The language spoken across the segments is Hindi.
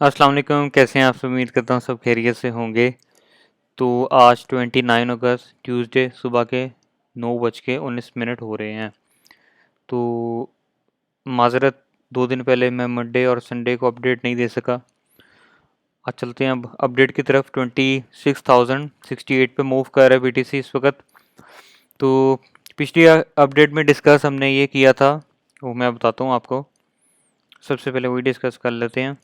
अस्सलाम वालेकुम। कैसे हैं आप सब? उम्मीद करता हूँ सब खैरियत से होंगे। तो आज 29 अगस्त ट्यूसडे सुबह के 9:19 हो रहे हैं। तो माज़रत, 2 दिन पहले मैं मंडे और संडे को अपडेट नहीं दे सका। आज चलते हैं अब अपडेट की तरफ। 26,068 पे मूव कर रहा है बीटीसी इस वक्त। तो पिछली अपडेट में डिस्कस हमने ये किया था, वो मैं बताता हूँ आपको। सबसे पहले वही डिस्कस कर लेते हैं।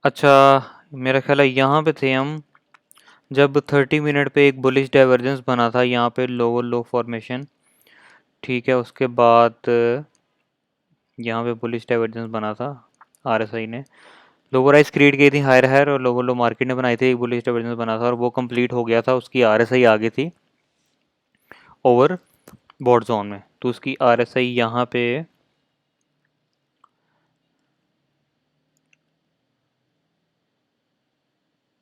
अच्छा, मेरा ख्याल है यहाँ पे थे हम जब 30 मिनट पे एक बुलिश डाइवर्जेंस बना था यहाँ पे लोअर लो फॉर्मेशन। ठीक है, उसके बाद यहाँ पे बुलिश डाइवर्जेंस बना था आरएसआई ने। लोअर राइज क्रिएट की थी हायर हायर, और लोअर लो मार्केट ने बनाई थी। एक बुलिश डाइवर्जेंस बना था और वो कंप्लीट हो गया था। उसकी आरएसआई आ गई थी ओवर बॉट जोन में। तो उसकी आरएसआई यहाँ पे,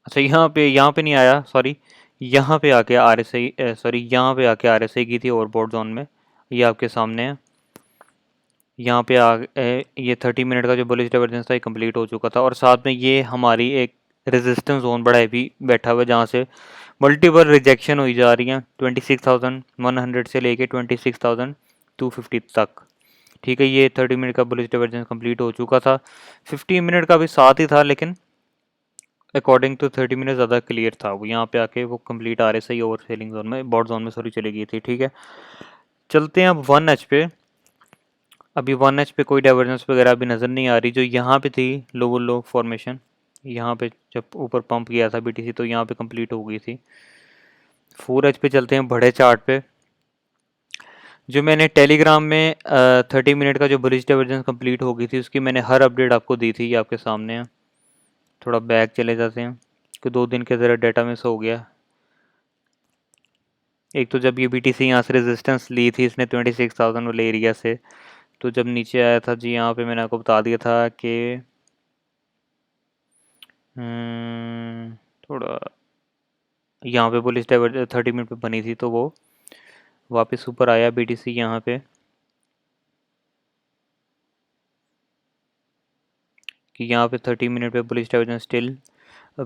अच्छा यहाँ पे नहीं आया, सॉरी। यहाँ पे आके आरएसआई, सॉरी यहाँ पे आके आरएसआई की थी ओवर बॉट जोन में। ये आपके सामने है। यहाँ पे ये 30 मिनट का जो बुलिश डाइवर्जेंस था ये कंप्लीट हो चुका था, और साथ में ये हमारी एक रेजिस्टेंस जोन बड़ा हैवी बैठा हुआ है जहाँ से मल्टीपल रिजेक्शन हुई जा रही हैं 26,100 से लेके 26,250 तक। ठीक है, ये 30 मिनट का बुलिश डाइवर्जेंस कंप्लीट हो चुका था। 15 मिनट का भी साथ ही था, लेकिन अकॉर्डिंग टू 30 मिनट ज़्यादा क्लियर था। वो यहाँ पे आके वो कंप्लीट आ रहे सही ओवर सेलिंग जोन में, बॉट जोन में सॉरी चली गई थी। ठीक है, चलते हैं अब 1H पे। अभी 1H पे कोई डाइवर्जेंस वगैरह अभी नज़र नहीं आ रही। जो यहाँ पे थी लोअर लो फॉर्मेशन, यहाँ पे जब ऊपर पंप किया था बीटीसी तो यहाँ पे कंप्लीट हो गई थी। 4H पे चलते हैं बड़े चार्ट पे। जो मैंने टेलीग्राम में 30 मिनट का जो बुलिश डाइवर्जेंस कंप्लीट हो गई थी उसकी मैंने हर अपडेट आपको दी थी, ये आपके सामने है। थोड़ा बैक चले जाते हैं कि 2 दिन के ज़रा डाटा मिस हो गया। एक तो जब ये बीटीसी यहाँ से रेजिस्टेंस ली थी इसने 26,000 वाले एरिया से, तो जब नीचे आया था जी यहाँ पे मैंने आपको बता दिया था कि थोड़ा यहाँ पे पुलिस डाइवर्ज 30 मिनट पे बनी थी, तो वो वापस ऊपर आया बीटीसी यहाँ पे कि यहाँ पे 30 मिनट पे पुलिस डाइवर्जन स्टिल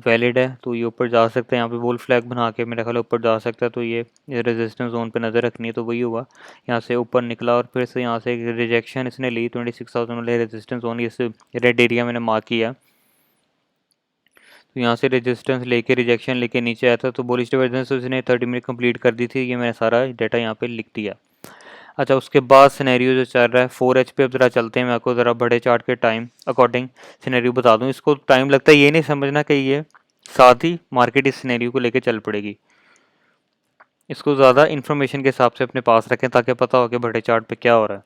वैलिड है, तो ये ऊपर जा सकता है। यहाँ पे वोल फ्लैग बना के मेरा ख्याल ऊपर जा सकता है। तो ये रेजिस्टेंस जोन पे नज़र रखनी है। तो वही हुआ, यहाँ से ऊपर निकला और फिर से यहाँ से एक रिजेक्शन इसने ली 26,000 वाले रेजिस्टेंस जोन, इस रेड एरिया मैंने मार्क किया। तो यहाँ से रेजिस्टेंस लेके रिजेक्शन लेके नीचे आया था, तो बुलिश डाइवर्जेंस उसने 30 मिनट कंप्लीट कर दी थी। ये मैंने सारा डाटा यहाँ पे लिख दिया। अच्छा, उसके बाद सिनेरियो जो चल रहा है 4H पे अब ज़रा चलते हैं। मैं आपको ज़रा बड़े चार्ट के टाइम अकॉर्डिंग सिनेरियो बता दूं। इसको टाइम लगता है ये नहीं समझना कि ये साथ ही मार्केट इस सिनेरियो को लेके चल पड़ेगी। इसको ज़्यादा इन्फॉर्मेशन के हिसाब से अपने पास रखें ताकि पता हो कि बड़े चार्ट पे क्या हो रहा है।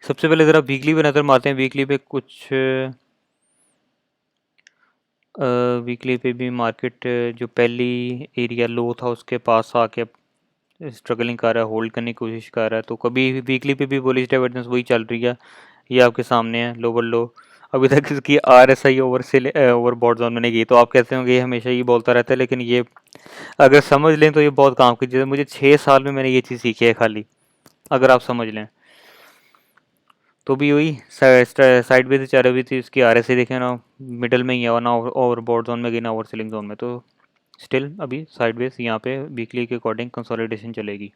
सबसे पहले ज़रा वीकली पे नज़र मारते हैं। वीकली पे कुछ वीकली पे भी मार्केट जो पहली एरिया लो था उसके पास आके स्ट्रगलिंग कर रहा है, होल्ड करने की कोशिश कर रहा है। तो कभी वीकली पे भी बुलिश डाइवर्जेंस वही चल रही है। ये आपके सामने है लोअर लो। अभी तक इसकी आरएसआई ओवर से ओवर बॉट जोन में नहीं गई। तो आप कहते होंगे ये हमेशा ये बोलता रहता है, लेकिन ये अगर समझ लें तो ये बहुत काम की चीज़ है। मुझे 6 साल में मैंने ये चीज़ सीखी है खाली, अगर आप समझ लें तो। भी वही साइड पे से चल रही थी इसकी आरएसआई, देखें ना मिडल में ही है, ना ओवर बॉट जोन में गई ना ओवर सेलिंग जोन में। तो स्टिल अभी साइडवेज यहाँ पे वीकली के अकॉर्डिंग कंसोलिडेशन चलेगी।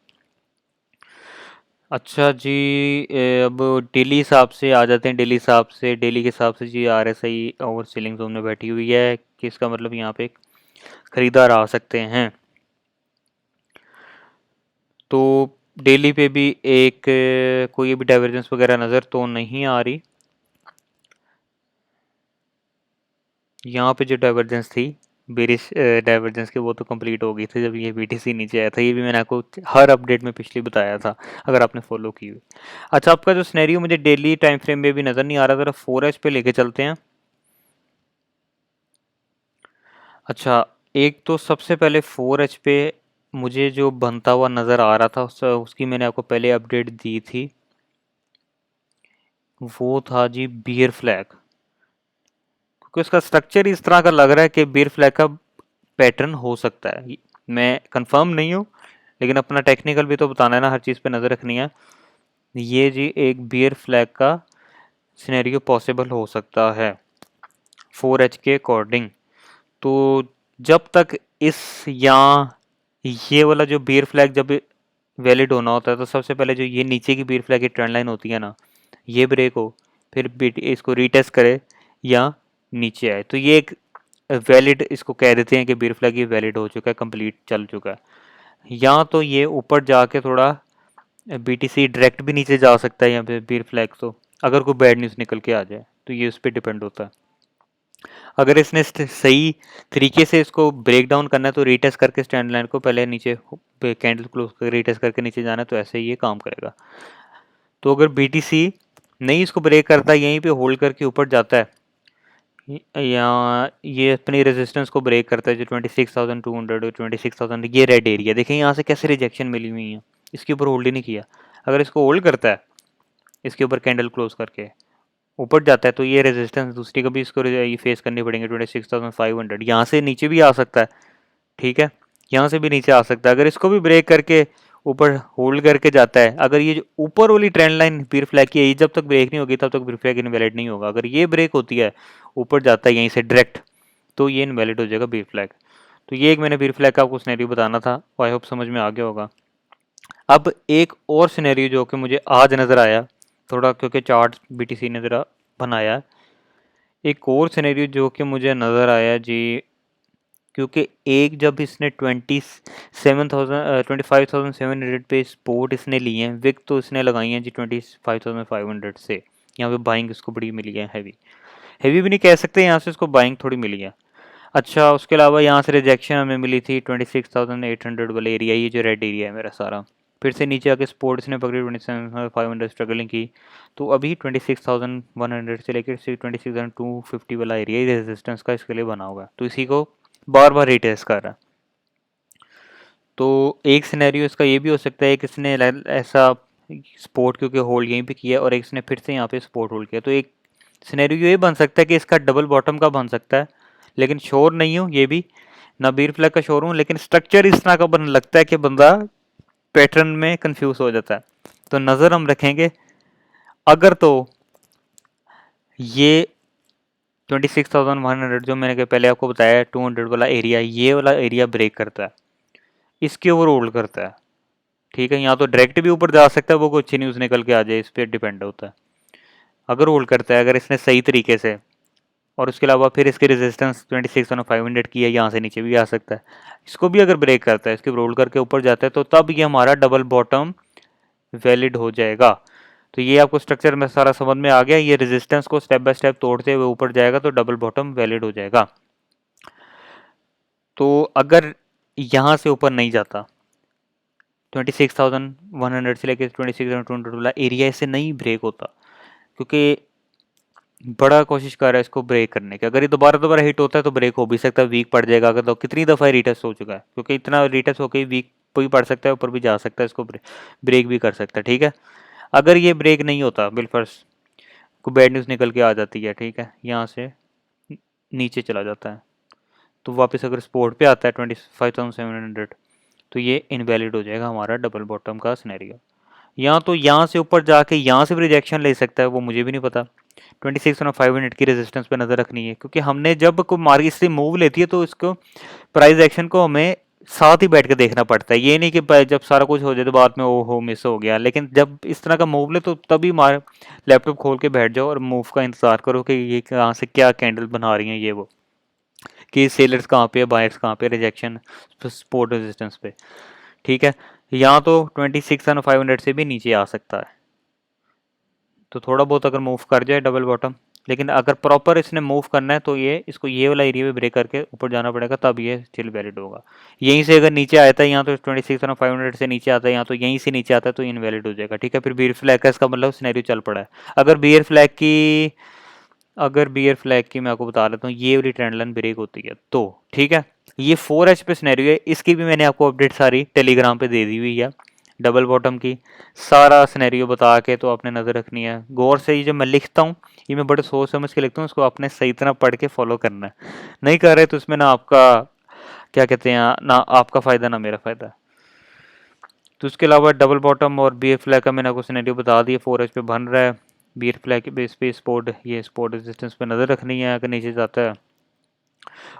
अच्छा जी, अब डेली हिसाब से आ जाते हैं। डेली के हिसाब से जी आरएसआई ओवर सेलिंग जोन में बैठी हुई है, कि इसका मतलब यहाँ पे खरीदार आ सकते हैं। तो डेली पे भी एक कोई भी डाइवर्जेंस वगैरह नज़र तो नहीं आ रही। यहाँ पे जो डाइवर्जेंस थी बेरिश डाइवर्जेंस की, वो तो कंप्लीट हो गई थी जब ये बीटीसी नीचे आया था। ये भी मैंने आपको हर अपडेट में पिछली बताया था, अगर आपने फॉलो की हुई। अच्छा, आपका जो स्नैरियो मुझे डेली टाइम फ्रेम में भी नज़र नहीं आ रहा, ज़रा 4H पे लेके चलते हैं। अच्छा, एक तो सबसे पहले 4H पे मुझे जो बनता हुआ नज़र आ रहा था उसकी मैंने आपको पहले अपडेट दी थी। वो था जी बियर फ्लैग, क्योंकि उसका स्ट्रक्चर इस तरह का लग रहा है कि बियर फ्लैग का पैटर्न हो सकता है। मैं कंफर्म नहीं हूँ, लेकिन अपना टेक्निकल भी तो बताना है ना, हर चीज़ पे नज़र रखनी है। ये जी एक बियर फ्लैग का सिनेरियो पॉसिबल हो सकता है 4H के अकॉर्डिंग। तो जब तक इस या ये वाला जो बियर फ्लैग जब वैलिड होना होता है तो सबसे पहले जो ये नीचे की बियर फ्लैग की ट्रेंड लाइन होती है ना, ये ब्रेक हो, फिर इसको रीटेस्ट करे या नीचे आए, तो ये एक वैलिड इसको कह देते हैं कि बियर फ्लैग ये वैलिड हो चुका है, कंप्लीट चल चुका है। या तो ये ऊपर जाके थोड़ा बीटीसी डायरेक्ट भी नीचे जा सकता है यहाँ पे बियर फ्लैग, तो अगर कोई बैड न्यूज़ निकल के आ जाए तो ये उस पर डिपेंड होता है। अगर इसने सही तरीके से इसको ब्रेक डाउन करना है तो रीटेस्ट करके स्टैंड लाइन को पहले नीचे कैंडल क्लोज कर रीटेस्ट करके नीचे जाना है, तो ऐसे ही ये काम करेगा। तो अगर बीटीसी नहीं इसको ब्रेक करता, यहीं पे होल्ड करके ऊपर जाता है या ये अपनी रेजिस्टेंस को ब्रेक करता है जो 26,200 और 26,000, ये रेड एरिया देखें यहाँ से कैसे रिजेक्शन मिली हुई है, इसके ऊपर होल्ड ही नहीं किया। अगर इसको होल्ड करता है इसके ऊपर कैंडल क्लोज करके ऊपर जाता है तो ये रेजिस्टेंस दूसरी कभी इसको ये फेस करनी पड़ेंगे 26,500, यहाँ से नीचे भी आ सकता है, ठीक है, यहाँ से भी नीचे आ सकता है। अगर इसको भी ब्रेक करके ऊपर होल्ड करके जाता है, अगर ये जो ऊपर वाली ट्रेंड लाइन बियर फ्लैग की है, ये जब तक ब्रेक नहीं होगी तब तक बियर फ्लैग इनवैलिड नहीं होगा। अगर ये ब्रेक होती है ऊपर जाता है यहीं से डायरेक्ट, तो ये इनवैलिड हो जाएगा बियर फ्लैग। तो ये एक मैंने बियर फ्लैग का आपको सिनेरियो बताना था, आई होप समझ में आ गया होगा। अब एक और सिनेरियो जो कि मुझे आज नज़र आया थोड़ा, क्योंकि चार्ट बीटीसी ने ज़रा बनाया, एक और सिनेरियो जो कि मुझे नज़र आया जी, क्योंकि एक जब इसने 25,700 पे सपोर्ट इसने लिए हैं, विक तो इसने लगाई हैं जी 25,500 से, यहाँ पे बाइंग इसको बड़ी मिली है, हैवी हैवी भी नहीं कह सकते, यहाँ से इसको बाइंग थोड़ी मिली है। अच्छा, उसके अलावा यहाँ से रिजेक्शन हमें मिली थी 26,800 वाले एरिया, ये जो रेड एरिया है मेरा सारा, फिर से नीचे आके सपोर्ट इसने पकड़ी 27,500 स्ट्रगलिंग की, तो अभी 26,100 से लेकर 26,250 वाला एरिया रेजिस्टेंस का इसके लिए बना हुआ है, तो इसी को बार बार रीटेस्ट कर रहा है। तो एक सिनेरियो इसका ये भी हो सकता है कि इसने ऐसा सपोर्ट क्योंकि होल्ड यहीं पे किया और एक इसने फिर से यहाँ पे सपोर्ट होल्ड किया, तो एक सिनेरियो ये बन सकता है कि इसका डबल बॉटम का बन सकता है, लेकिन श्योर नहीं हूँ ये भी, ना बीर फ्लैग का श्योर हूँ, लेकिन स्ट्रक्चर इस तरह का बन लगता है कि बंदा पैटर्न में कंफ्यूज हो जाता है। तो नज़र हम रखेंगे, अगर तो ये 26,100 जो मैंने पहले आपको बताया 200 वाला एरिया, ये वाला एरिया ब्रेक करता है, इसके ऊपर होल्ड करता है, ठीक है, यहाँ तो डायरेक्ट भी ऊपर जा सकता है, वो कोई अच्छी न्यूज़ निकल के आ जाए, इस पर डिपेंड होता है। अगर होल्ड करता है, अगर इसने सही तरीके से, और उसके अलावा फिर इसकी रेजिस्टेंस 26,500 की है, यहाँ से नीचे भी आ सकता है, इसको भी अगर ब्रेक करता है, इसके रोल करके ऊपर जाता है, तो तब ये हमारा डबल बॉटम वैलिड हो जाएगा। तो ये आपको स्ट्रक्चर में सारा समझ में आ गया, ये रेजिस्टेंस को स्टेप बाय स्टेप तोड़ते हुए ऊपर जाएगा तो डबल बॉटम वैलिड हो जाएगा। तो अगर यहाँ से ऊपर नहीं जाता 26,100 से लेकर 26,200 वाला एरिया इससे नहीं ब्रेक होता, क्योंकि बड़ा कोशिश कर रहा है इसको ब्रेक करने की, अगर ये दोबारा दोबारा हिट होता है तो ब्रेक हो भी सकता है, वीक पड़ जाएगा, अगर तो कितनी दफ़ा रिटेस्ट हो चुका है, क्योंकि इतना रिटेस्ट होकर वीक भी पड़ सकता है, ऊपर भी जा सकता है, इसको ब्रेक भी कर सकता है, ठीक है। अगर ये ब्रेक नहीं होता, बिलफर्स को बैड न्यूज़ निकल के आ जाती है, ठीक है, यहाँ से नीचे चला जाता है, तो वापस अगर स्पोर्ट पे आता है 25,700, तो ये इनवैलिड हो जाएगा हमारा डबल बॉटम का सिनेरियो। यहाँ तो यहाँ से ऊपर जाके यहाँ से भी रिजेक्शन ले सकता है, वो मुझे भी नहीं पता। 26,500 की रेजिस्टेंस पे नज़र रखनी है, क्योंकि हमने जब कोई मार्केट से मूव लेती है तो इसको प्राइस एक्शन को हमें साथ ही बैठ के देखना पड़ता है, ये नहीं कि जब सारा कुछ हो जाए तो बाद में ओहो मिस हो गया, लेकिन जब इस तरह का मूव ले तो तभी मार लैपटॉप खोल के बैठ जाओ और मूव का इंतज़ार करो कि ये कहाँ से क्या कैंडल बना रही हैं, ये वो कि सेलर्स कहाँ पे है, बायर्स कहाँ पे, रिजेक्शन सपोर्ट रेजिस्टेंस पे, ठीक है। यहाँ तो 26,500 से भी नीचे आ सकता है, तो थोड़ा बहुत अगर मूव कर जाए डबल बॉटम, लेकिन अगर प्रॉपर इसने मूव करना है तो ये इसको ये वाला एरिया भी ब्रेक करके ऊपर जाना पड़ेगा, तब ये स्टिल वैलिड होगा। यहीं से अगर नीचे आता है यहाँ तो 26,500 से नीचे आता है, यहाँ तो यहीं से नीचे आता है तो इनवैलिड हो जाएगा, ठीक है। फिर बियर फ्लैग का इसका मतलब सिनेरियो चल पड़ा है। अगर बियर फ्लैग की मैं आपको बता देता हूँ, ये वाली ट्रेंड लाइन ब्रेक होती है तो ठीक है, ये 4H पे सिनेरियो है, इसकी भी मैंने आपको अपडेट सारी टेलीग्राम पे दे दी हुई है, डबल बॉटम की सारा सिनेरियो बता के, तो आपने नज़र रखनी है गौर से। ये जो मैं लिखता हूँ ये मैं बड़े सोच समझ के लिखता हूँ, इसको आपने सही तरह पढ़ के फॉलो करना है, नहीं कर रहे तो इसमें ना आपका क्या कहते हैं, ना आपका फ़ायदा ना मेरा फ़ायदा। तो उसके अलावा डबल बॉटम और बी एफ फ्लैग का मैंने आपको सिनेरियो बता दिया, 4H पे बन रहा है, बीयर फ्लैग के बेस पे सपोर्ट, ये सपोर्ट रेजिस्टेंस पे नज़र रखनी है अगर नीचे जाता है।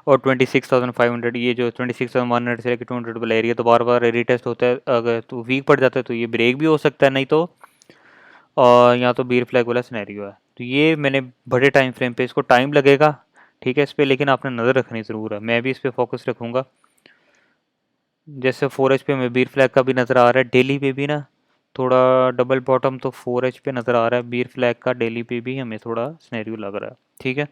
और 26,500 ये जो 26,100 से लेकर 200 वाला एरिया तो बार बार रीटेस्ट होता है, अगर तो वीक पड़ जाता है तो ये ब्रेक भी हो सकता है, नहीं तो और यहाँ तो बीयर फ्लैग वाला सिनेरियो है। तो ये मैंने बड़े टाइम फ्रेम पे, इसको टाइम लगेगा ठीक है इस पर, लेकिन आपने नज़र रखनी ज़रूर है। मैं भी इस पर फोकस रखूँगा। जैसे 4H पे हमें बीयर फ्लैग का भी नज़र आ रहा है, डेली पे भी ना थोड़ा डबल बॉटम तो 4H पे नज़र आ रहा है, बीयर फ्लैग का डेली पे भी हमें थोड़ा सिनेरियो लग रहा है ठीक है।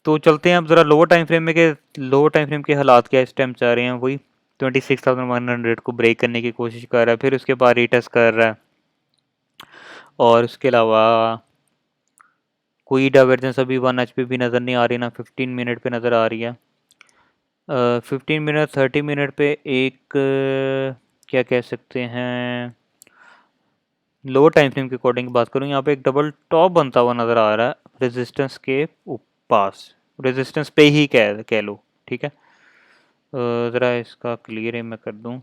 तो चलते हैं अब ज़रा लोअर टाइम फ्रेम में, के लोअर टाइम फ्रेम के हालात क्या इस टाइम चाह रहे हैं। वही 26,100 को ब्रेक करने की कोशिश कर रहा है, फिर उसके बाद रीटेस्ट कर रहा है, और उसके अलावा कोई डाइवर्जेंस अभी 1H पे भी नज़र नहीं आ रही, ना 15 मिनट पे नज़र आ रही है। 15 मिनट 30 मिनट पे एक क्या कह सकते हैं, लोअर टाइम फ्रेम के अकॉर्डिंग बात करूँ, यहाँ पे एक डबल टॉप बनता हुआ नज़र आ रहा है रेजिस्टेंस के पास, रेजिस्टेंस पे ही कह लो ठीक है। ज़रा इसका क्लियर है मैं कर दूँ।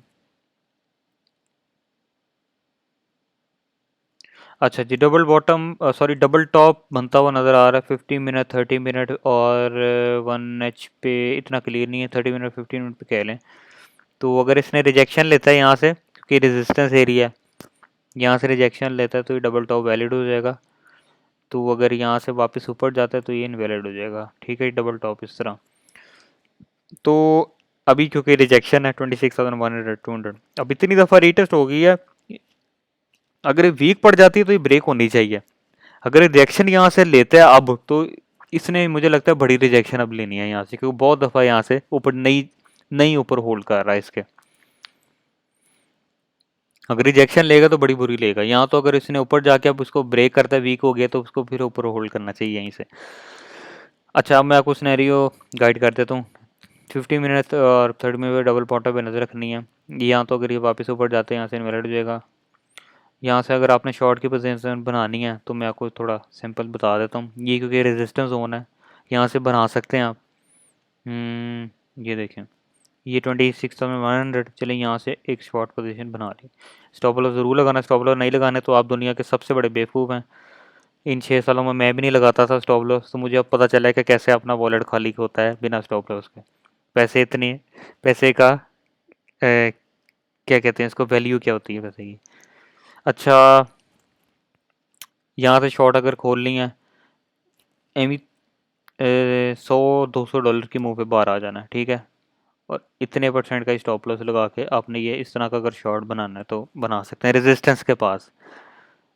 अच्छा जी, double bottom sorry double top बनता हुआ नज़र आ रहा है 15 मिनट 30 मिनट और 1H पे इतना क्लियर नहीं है, 30 मिनट 15 मिनट पे कह लें। तो अगर इसने रिजेक्शन लेता है यहाँ से, क्योंकि रेजिस्टेंस एरिया है, यहाँ से रिजेक्शन लेता है तो ये डबल टॉप वैलिड हो जाएगा। तो अगर यहाँ से वापस ऊपर जाता है तो ये इनवैलिड हो जाएगा ठीक है, डबल टॉप इस तरह। तो अभी क्योंकि रिजेक्शन है 26,100 200, अब इतनी दफ़ा रीटेस्ट हो गई है, अगर ये वीक पड़ जाती है तो ये ब्रेक होनी चाहिए। अगर रिजेक्शन यहाँ से लेते हैं अब, तो इसने मुझे लगता है बड़ी रिजेक्शन अब लेनी है यहाँ से, क्योंकि बहुत दफ़ा यहाँ से ऊपर नई नई ऊपर होल्ड कर रहा है इसके। अगर रिजेक्शन लेगा तो बड़ी बुरी लेगा यहाँ, तो अगर इसने ऊपर जाके अब उसको ब्रेक करता है, वीक हो गया, तो उसको फिर ऊपर होल्ड करना चाहिए यहीं से। अच्छा, अब मैं आपको सिनेरियो गाइड कर देता हूँ। 50 मिनट और 30 मिनट में डबल पॉटर पे नज़र रखनी है। यहाँ तो अगर ये वापस ऊपर जाते हैं यहाँ से इनवैलिड हो जाएगा। यहाँ से अगर आपने शॉर्ट की पोजीशन बनानी है तो मैं आपको थोड़ा सिंपल बता देता हूँ। ये क्योंकि रेजिस्टेंस जोन है, यहाँ से बना सकते हैं आप। ये देखें, ये 26,100, चले यहाँ से एक शॉर्ट पोजीशन बना ली। स्टॉप लॉस ज़रूर लगाना, स्टॉप लॉस नहीं लगाने तो आप दुनिया के सबसे बड़े बेवकूफ़ हैं। इन 6 सालों में मैं भी नहीं लगाता था स्टॉप लॉस, तो मुझे अब पता चला है कि कैसे अपना वॉलेट खाली होता है बिना स्टॉप लॉस के। पैसे इतने, पैसे का क्या कहते हैं इसको, वैल्यू क्या होती है पैसे की। अच्छा, यहाँ से शॉर्ट अगर खोल ली है, एमी 100-200 डॉलर की मुंह पे बाहर आ जाना है ठीक है। और इतने परसेंट का स्टॉप लॉस लगा के आपने ये इस तरह का अगर शॉर्ट बनाना है तो बना सकते हैं रेजिस्टेंस के पास।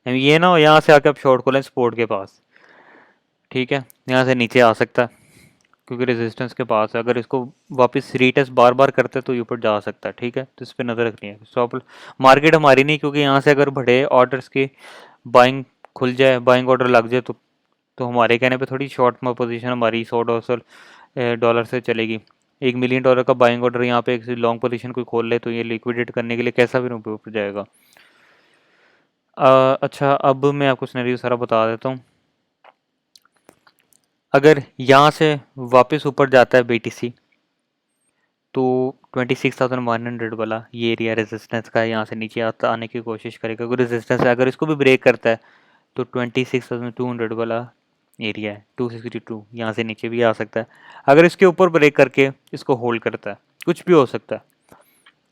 ये ना हो यहाँ से आके आप शॉर्ट खोलें सपोर्ट के पास ठीक है, यहाँ से नीचे आ सकता है क्योंकि रेजिस्टेंस के पास है। अगर इसको वापस रीटेस्ट बार बार करते तो ये ऊपर जा सकता है ठीक है, तो इस पर नज़र रखनी है। स्टॉप मार्केट हमारी नहीं, क्योंकि यहाँ से अगर बड़े ऑर्डर्स की बाइंग खुल जाए, बाइंग ऑर्डर लग जाए, तो हमारे कहने पे थोड़ी शॉर्ट में पोजीशन हमारी 100-200 डॉलर से चलेगी। $1 मिलियन का बाइंग ऑर्डर यहाँ पे एक लॉन्ग पोजीशन कोई खोल ले तो ये लिक्विडेट करने के लिए कैसा भी ऊपर जाएगा। अच्छा, अब मैं आपको सिनेरियो सारा बता देता हूँ। अगर यहाँ से वापस ऊपर जाता है BTC तो 26,100 वाला ये एरिया रेजिस्टेंस का है, यहाँ से नीचे आने की कोशिश करेगा। अगर रेजिस्टेंस है, अगर इसको भी ब्रेक करता है तो 26,200 वाला एरिया है 262, यहाँ से नीचे भी आ सकता है। अगर इसके ऊपर ब्रेक करके इसको होल्ड करता है, कुछ भी हो सकता है,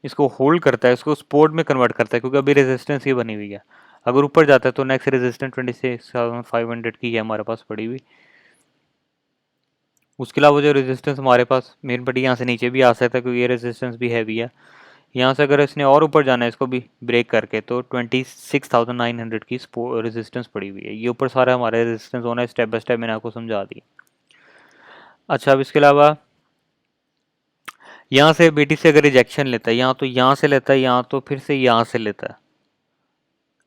इसको होल्ड करता है, इसको सपोर्ट में कन्वर्ट करता है, क्योंकि अभी रेजिस्टेंस ही बनी हुई है। अगर ऊपर जाता है तो नेक्स्ट रेजिस्टेंस 26,500 की है हमारे पास पड़ी हुई। उसके अलावा जो रेजिस्टेंस हमारे पास मेन पड़ी, यहाँ से नीचे भी आ सकता है क्योंकि ये रेजिस्टेंस भी हैवी है। यहाँ से अगर इसने और ऊपर जाना है इसको भी ब्रेक करके तो 26,900 की रेजिस्टेंस पड़ी हुई है। ये ऊपर सारा हमारा रेजिस्टेंस होना है, स्टेप बाय स्टेप मैंने आपको समझा दी। अच्छा, अब इसके अलावा यहाँ से BTC से अगर रिजेक्शन लेता है, यहाँ तो यहाँ से लेता है, यहाँ तो फिर से यहाँ से लेता है।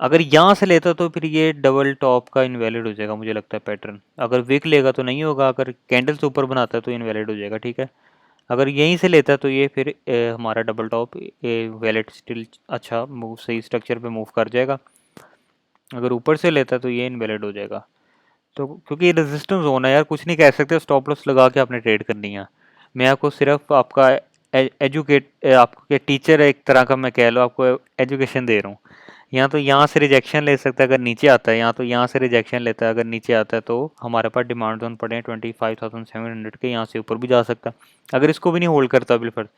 अगर यहाँ से लेता तो फिर ये डबल टॉप का इनवैलिड हो जाएगा मुझे लगता है पैटर्न। अगर विक लेगा तो नहीं होगा, अगर कैंडल से ऊपर बनाता है तो इनवैलिड हो जाएगा ठीक है। अगर यहीं से लेता है तो ये फिर हमारा डबल टॉप वैलेट स्टिल अच्छा मूव, सही स्ट्रक्चर पे मूव कर जाएगा। अगर ऊपर से लेता है तो ये इनवैलिड हो जाएगा। तो क्योंकि ये रेजिस्टेंस जोन है यार, कुछ नहीं कह सकते, स्टॉप लॉस लगा के आपने ट्रेड करनी है। मैं आपको सिर्फ आपका एजुकेट आपके टीचर एक तरह का मैं कह लो, आपको एजुकेशन दे रहा हूँ यहाँ तो यहाँ से रिजेक्शन ले सकता है अगर नीचे आता है, यहाँ तो यहाँ से रिजेक्शन लेता है अगर नीचे आता है, तो हमारे पास डिमांड जोन पड़े हैं 25,700 के, यहाँ से ऊपर भी जा सकता है अगर इसको भी नहीं होल्ड करता बिलफर्ज।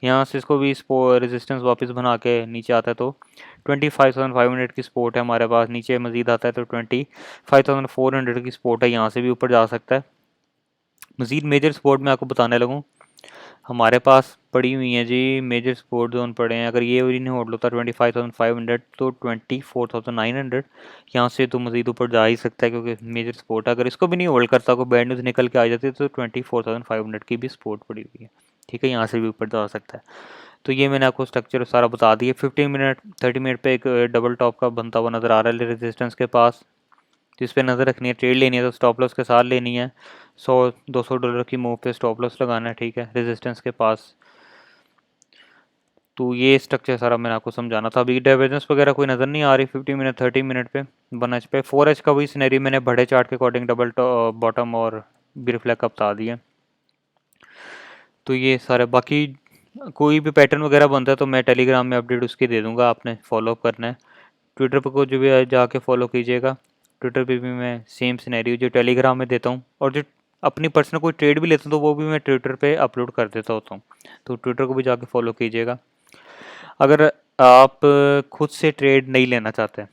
यहाँ से इसको भी रेजिस्टेंस वापस बना के नीचे आता है तो 25,500 की सपोर्ट है हमारे पास, नीचे मजीद आता है तो 25,400 की सपोर्ट है, यहाँ से भी ऊपर जा सकता है। मजीद मेजर सपोर्ट मैं आपको बताने लगूँ, हमारे पास पड़ी हुई हैं जी मेजर सपोर्ट जोन पड़े हैं, अगर ये नहीं होल्ड होता 25,500 तो 24,900, यहाँ से तो मजीद ऊपर जा ही सकता है क्योंकि मेजर सपोर्ट अगर इसको भी नहीं होल्ड करता, कोई बैड न्यूज़ निकल के आ जाती है तो 24,500 की भी सपोर्ट पड़ी हुई है, ठीक है, यहाँ से भी ऊपर जा सकता है। तो ये मैंने आपको स्ट्रक्चर सारा बता दिया। 30 मिनट पे एक डबल टॉप का बनता हुआ नज़र आ रहा है रेजिस्टेंस के पास, तो इस पर नज़र रखनी है, ट्रेड लेनी है तो स्टॉप लॉस के साथ लेनी है, $100-200 की मूव पे स्टॉप लॉस लगाना है, ठीक है, रेजिस्टेंस के पास। तो ये स्ट्रक्चर सारा मैंने आपको समझाना था। अभी डाइवर्जेंस वगैरह कोई नज़र नहीं आ रही 50 मिनट 30 मिनट पे 1H पे। 4H का भी सिनेरियो मैंने बड़े चार्ट के अकॉर्डिंग डबल बॉटम और बियर फ्लैग का बता दिया। तो ये सारे बाकी कोई भी पैटर्न वगैरह बनता है तो मैं टेलीग्राम में अपडेट उसकी दे दूँगा, आपने फॉलोअप करना है। ट्विटर पर को जो भी जाके फॉलो कीजिएगा, ट्विटर पे भी मैं सेम सिनेरियो जो टेलीग्राम में देता हूँ और जो अपनी पर्सनल कोई ट्रेड भी लेता हूँ तो वो भी मैं ट्विटर पे अपलोड कर देता होता हूँ, तो ट्विटर को भी जाके फॉलो कीजिएगा। अगर आप खुद से ट्रेड नहीं लेना चाहते,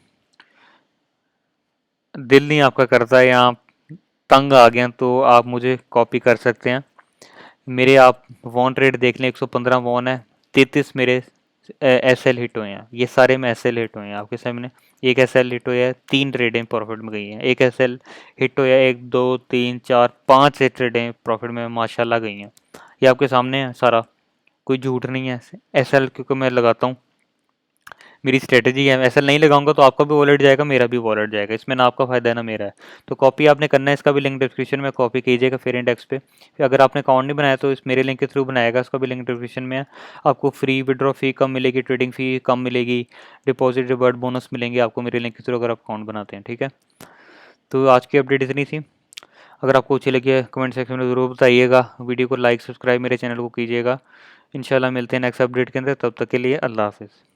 दिल नहीं आपका करता है या आप तंग आ गए तो आप मुझे कॉपी कर सकते हैं। मेरे आप वॉन ट्रेड देख लें, 115 वॉन है, 33 मेरे SL हिट हुए हैं, ये सारे में SL हिट हुए हैं आपके सामने। एक SL हिट हुआ है, 3 ट्रेडें प्रॉफिट में गई हैं, एक SL हिट हुआ है, 1 2 3 4 5 से ट्रेडें प्रॉफिट में माशाल्लाह गई हैं, ये आपके सामने है सारा, कोई झूठ नहीं है। SL क्योंकि मैं लगाता हूँ, मेरी स्ट्रेटजी है, ऐसा नहीं लगाऊंगा तो आपका भी वॉलेट जाएगा, मेरा भी वॉलेट जाएगा, इसमें ना आपका फ़ायदा है ना मेरा है। तो कॉपी आपने करना है, इसका भी लिंक डिस्क्रिप्शन में, कॉपी कीजिएगा फेयर इंडेक्स पे। फिर अगर आपने अकाउंट नहीं बनाया तो इस मेरे लिंक के थ्रू बनाएगा, उसका भी लिंक डिस्क्रिप्शन में है। आपको फ्री विड्रॉ फी कम मिलेगी, ट्रेडिंग फी कम मिलेगी, डिपॉजिट रिवर्ट बोनस मिलेंगे आपको मेरे लिंक के थ्रू अगर आप अकाउंट बनाते हैं, ठीक है। तो आज की अपडेट इतनी थी, अगर आपको अच्छी लगी है कमेंट सेक्शन में ज़रूर बताइएगा, वीडियो को लाइक सब्सक्राइब मेरे चैनल को कीजिएगा। इंशाल्लाह मिलते हैं नेक्स्ट अपडेट के अंदर, तब तक के लिए अल्लाह हाफिज़।